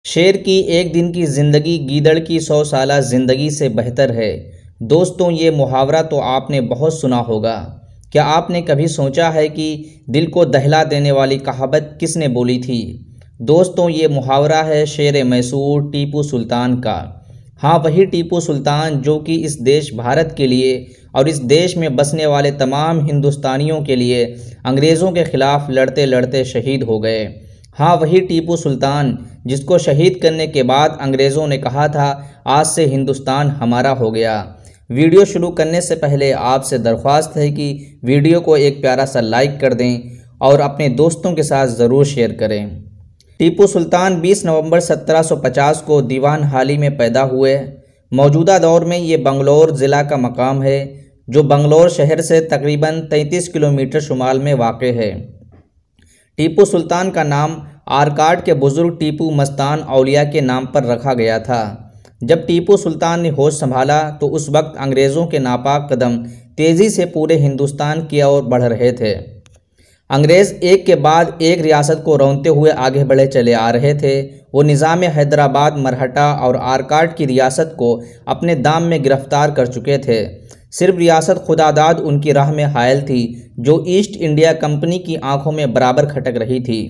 शेर की एक दिन की जिंदगी गीदड़ की 100 साला जिंदगी से बेहतर है। दोस्तों, ये मुहावरा तो आपने बहुत सुना होगा। क्या आपने कभी सोचा है कि दिल को दहला देने वाली कहावत किसने बोली थी? दोस्तों, ये मुहावरा है शेर मैसूर टीपू सुल्तान का। हाँ, वही टीपू सुल्तान जो कि इस देश भारत के लिए और इस देश में बसने वाले तमाम हिंदुस्तानियों के लिए अंग्रेज़ों के ख़िलाफ़ लड़ते लड़ते शहीद हो गए। हाँ, वही टीपू सुल्तान जिसको शहीद करने के बाद अंग्रेज़ों ने कहा था आज से हिंदुस्तान हमारा हो गया। वीडियो शुरू करने से पहले आपसे दरख्वास्त है कि वीडियो को एक प्यारा सा लाइक कर दें और अपने दोस्तों के साथ ज़रूर शेयर करें। टीपू सुल्तान 20 नवंबर 1750 को दीवान हाली में पैदा हुए। मौजूदा दौर में ये बंगलौर ज़िला का मकाम है, जो बंगलौर शहर से तकरीबन 33 किलोमीटर शुमाल में वाक़ है। टीपू सुल्तान का नाम आरकाट के बुज़ुर्ग टीपू मस्तान औलिया के नाम पर रखा गया था। जब टीपू सुल्तान ने होश संभाला तो उस वक्त अंग्रेज़ों के नापाक कदम तेज़ी से पूरे हिंदुस्तान की ओर बढ़ रहे थे। अंग्रेज़ एक के बाद एक रियासत को रौंदते हुए आगे बढ़े चले आ रहे थे। वो निज़ाम हैदराबाद, मरहटा और आरकाट की रियासत को अपने दाम में गिरफ्तार कर चुके थे। सिर्फ रियासत खुदादाद उनकी राह में हायल थी, जो ईस्ट इंडिया कंपनी की आंखों में बराबर खटक रही थी।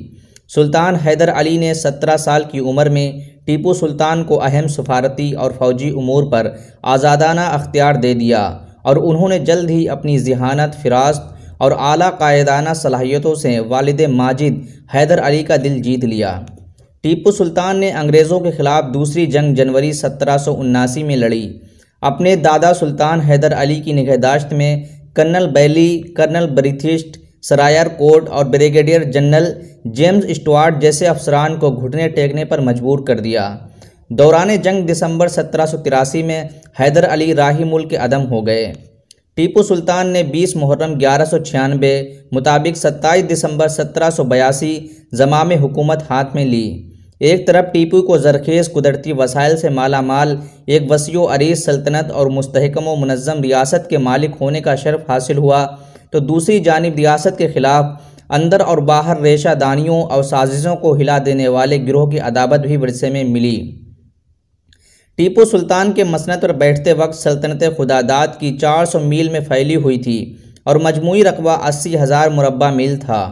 सुल्तान हैदर अली ने 17 साल की उम्र में टीपू सुल्तान को अहम सफारती और फौजी उमूर पर आज़ादाना अख्तियार दे दिया और उन्होंने जल्द ही अपनी ज़हानत, फिरासत और आला कायदाना सलाहियतों से वालिद माजिद हैदर अली का दिल जीत लिया। टीपू सुल्तान ने अंग्रेज़ों के ख़िलाफ़ दूसरी जंग जनवरी 1779 में लड़ी। अपने दादा सुल्तान हैदर अली की निगहदाश्त में कर्नल बैली, कर्नल ब्रीथिस्ट, सरायर कोट और ब्रिगेडियर जनरल जेम्स स्टुअर्ट जैसे अफसरान को घुटने टेकने पर मजबूर कर दिया। दौरान जंग दिसंबर 1783 में हैदर अली राही मुल्क के अदम हो गए। टीपू सुल्तान ने 20 मुहर्रम 1196 मुताबिक 27 दिसंबर 1782 ज़माम हुकूमत हाथ में ली। एक तरफ टीपू को ज़रखेज़ कुदरती वसाइल से माला माल एक वसीओ अरीज़ सल्तनत और मुस्तहकम व मुनज़्ज़म रियासत के मालिक होने का शर्फ हासिल हुआ, तो दूसरी जानिब रियासत के ख़िलाफ़ अंदर और बाहर रेशादानियों और साजिशों को हिला देने वाले गिरोह की अदावत भी विरसे में मिली। टीपू सुल्तान के मसनद पर बैठते वक्त सल्तनत खुदादाद की 400 मील में फैली हुई थी और मजमूई रकबा 80,000 मुरब्बा मील था।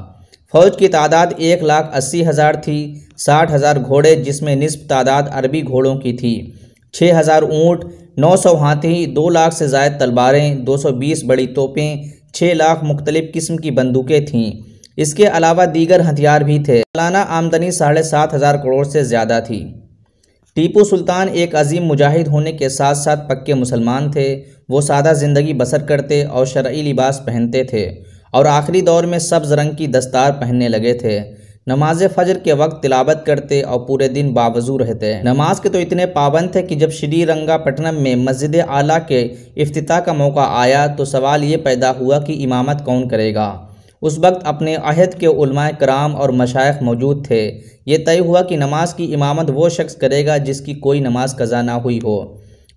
फ़ौज की तादाद 1,80,000 थी। 60,000 घोड़े, जिसमें निस्फ तादाद अरबी घोड़ों की थी, 6,000 ऊँट, 900 हाथी, 2 लाख से ज़ायद तलवारें, 220 बड़ी तोपें, 6 लाख मुख्तलिफ़ किस्म की बंदूकें थीं। इसके अलावा दीगर हथियार भी थे। सालाना आमदनी 7,500 करोड़ से ज़्यादा थी। टीपू सुल्तान एक अजीम मुजाहिद होने के साथ साथ पक्के मुसलमान थे। वो सादा ज़िंदगी बसर करते और शरई लिबास पहनते थे और आखिरी दौर में सब्ज़ रंग की दस्तार पहनने लगे थे। नमाज फ़जर के वक्त तिलावत करते और पूरे दिन बावज़ू रहते। नमाज के तो इतने पाबंद थे कि जब श्रीरंगापट्टनम में मस्जिद आला के इफ्तिताह का मौका आया तो सवाल ये पैदा हुआ कि इमामत कौन करेगा। उस वक्त अपने अहद के उलमाए कराम और मशाइख मौजूद थे। ये तय हुआ कि नमाज की इमामत वो शख्स करेगा जिसकी कोई नमाज कज़ा ना हुई हो।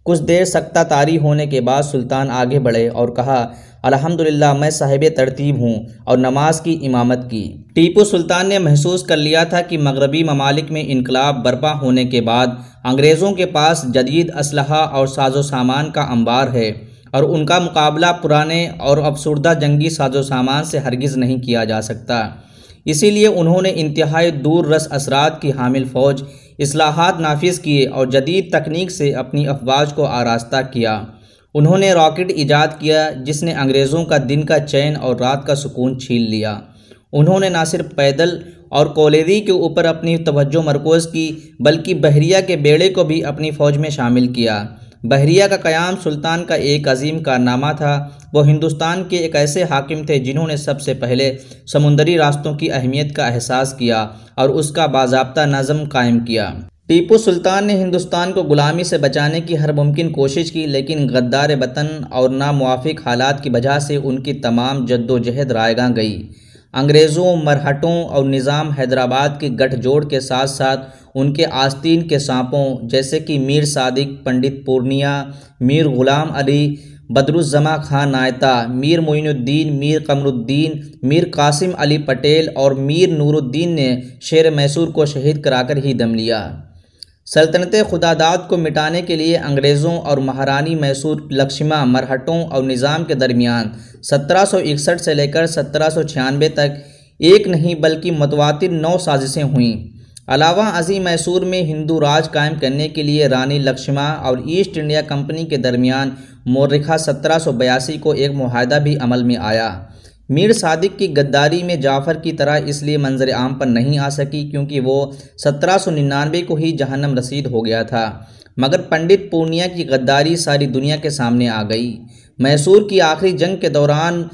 कुछ देर सक्ता तारी होने के बाद सुल्तान आगे बढ़े और कहा, अल्हम्दुलिल्लाह, मैं साहिब तरतीब हूँ, और नमाज की इमामत की। टीपू सुल्तान ने महसूस कर लिया था कि मगरबी ममालिक में इनकलाब बर्पा होने के बाद अंग्रेज़ों के पास जदीद असलहा और साजो सामान का अंबार है और उनका मुकाबला पुराने और अफसुर्दा जंगी साजो सामान से हरगिज़ नहीं किया जा सकता। इसीलिए उन्होंने इंतहाई दूर रस असरात की हामिल फ़ौज, इस्लाहात नाफिज किए और जदीद तकनीक से अपनी अफवाज को आरास्ता किया। उन्होंने रॉकेट ईजाद किया जिसने अंग्रेज़ों का दिन का चैन और रात का सुकून छीन लिया। उन्होंने न सिर्फ पैदल और कॉलेरी के ऊपर अपनी तवज्जो मरकूज़ की, बल्कि बहरिया के बेड़े को भी अपनी फ़ौज में शामिल किया। बहरिया का क़याम सुल्तान का एक अजीम कारनामा था। वो हिंदुस्तान के एक ऐसे हाकिम थे जिन्होंने सबसे पहले समुंदरी रास्तों की अहमियत का एहसास किया और उसका बाज़ाब्ता नज़म कायम किया। टीपू सुल्तान ने हिंदुस्तान को ग़ुलामी से बचाने की हर मुमकिन कोशिश की, लेकिन गद्दार वतन और नामुवाफिक हालात की वजह से उनकी तमाम जद्दोजहद रायगा गई। अंग्रेज़ों, मरहटों और निज़ाम हैदराबाद के गठजोड़ के साथ साथ उनके आस्तीन के सांपों जैसे कि मीर सादिक, पंडित पूर्णिया, मीर ग़ुलाम अली, बदरुज़्ज़मा खां नायता, मीर मोइनुद्दीन, मीर कमरुद्दीन, मीर कासिम अली पटेल और मीर नूरुद्दीन ने शेर मैसूर को शहीद कराकर ही दम लिया। सल्तनत खुदादाद को मिटाने के लिए अंग्रेज़ों और महारानी मैसूर लक्ष्मा मरहटों और निज़ाम के दरमियान 1761 से लेकर 1796 तक एक नहीं बल्कि मुतवातिर 9 साजिशें हुईं। अलावा अज़ीम मैसूर में हिंदू राज कायम करने के लिए रानी लक्ष्मा और ईस्ट इंडिया कंपनी के दरमियान मौरिखा 1782 को एक मुआहदा भी अमल में आया। मीर सादिक की गद्दारी में जाफ़र की तरह इसलिए मंजर आम पर नहीं आ सकी क्योंकि वो 1799 को ही जहन्नम रसीद हो गया था, मगर पंडित पूर्णिया की गद्दारी सारी दुनिया के सामने आ गई। मैसूर की आखिरी जंग के दौरान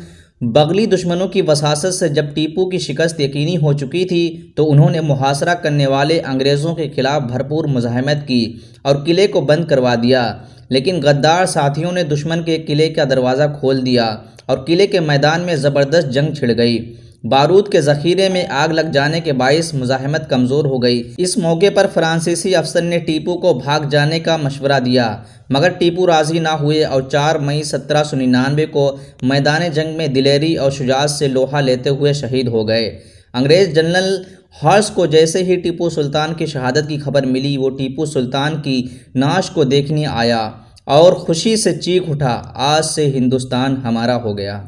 बगली दुश्मनों की वसासत से जब टीपू की शिकस्त यकीनी हो चुकी थी तो उन्होंने मुहासरा करने वाले अंग्रेज़ों के खिलाफ भरपूर मुज़ाहमत की और किले को बंद करवा दिया, लेकिन गद्दार साथियों ने दुश्मन के किले का दरवाज़ा खोल दिया और किले के मैदान में ज़बरदस्त जंग छिड़ गई। बारूद के ज़ख़ीरे में आग लग जाने के बाइस मुज़ाहमत कमज़ोर हो गई। इस मौके पर फ्रांसीसी अफसर ने टीपू को भाग जाने का मशवरा दिया, मगर टीपू राज़ी ना हुए और 4 मई 1799 को मैदान जंग में दिलेरी और शुजाअत से लोहा लेते हुए शहीद हो गए। अंग्रेज़ जनरल हर्ष को जैसे ही टीपू सुल्तान की शहादत की खबर मिली, वो टीपू सुल्तान की नाश को देखने आया और खुशी से चीख उठा, आज से हिंदुस्तान हमारा हो गया।